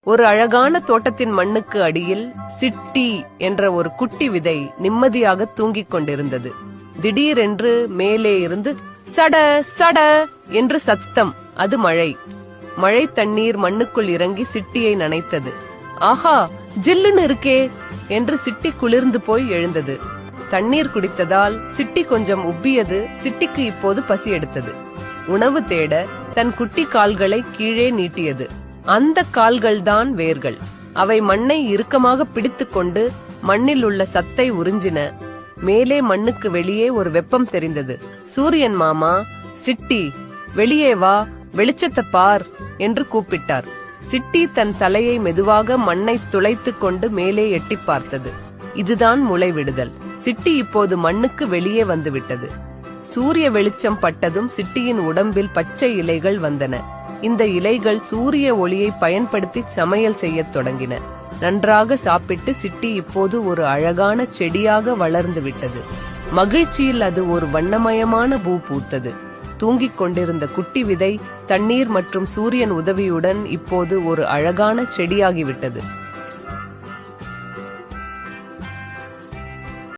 ஒரு அழகான தோட்டத்தின் மண்ணுக்கு அடியில் சிட்டி என்ற ஒரு குட்டி விதை நிம்மதியாக தூங்கிக் கொண்டிருந்தது. திடீரென்று மேலே இருந்து சட சட என்று சத்தம். அது மழை. மழை தண்ணீர் மண்ணுக்குள் இறங்கி சிட்டியை நனைத்தது. ஆஹா, ஜில்லுன்னு இருக்கே என்று சிட்டி குளிர்ந்து போய் எழுந்தது. தண்ணீர் குடித்ததால் சிட்டி கொஞ்சம் உப்பியது. சிட்டிக்கு இப்போது பசி எடுத்தது. உணவு தேட தன் குட்டி கால்களை கீழே நீட்டியது. அந்த கால்கள்தான் வேர்கள். அவை மண்ணை இறுக்கமாக பிடித்துக்கொண்டு மண்ணில் உள்ள சத்தை உறிஞ்சின. மேலே மண்ணுக்கு வெளியே ஒரு வெப்பம் தெரிந்தது. சூரியன் மாமா, சிட்டி வெளியே வா, வெளிச்சத்தை பார் என்று கூப்பிட்டார். சிட்டி தன் தலையை மெதுவாக மண்ணை துளைத்து கொண்டு மேலே எட்டி பார்த்தது. இதுதான் முளைவிடுதல். சிட்டி இப்போது மண்ணுக்கு வெளியே வந்துவிட்டது. சூரிய வெளிச்சம் பட்டதும் சிட்டியின் உடம்பில் பச்சை இலைகள் வந்தன. இந்த இலைகள் சூரிய ஒளியை பயன்படுத்தி சமையல் செய்யத் தொடங்கின. நன்றாக சாப்பிட்டு சிட்டி இப்போது ஒரு அழகான செடியாக வளர்ந்து விட்டது. மகிழ்ச்சியில் அது ஒரு வண்ணமயமான பூ பூத்தது. தூங்கிக் கொண்டிருந்த குட்டி விதை தண்ணீர் மற்றும் சூரியன் உதவியுடன் இப்போது ஒரு அழகான செடியாகிவிட்டது.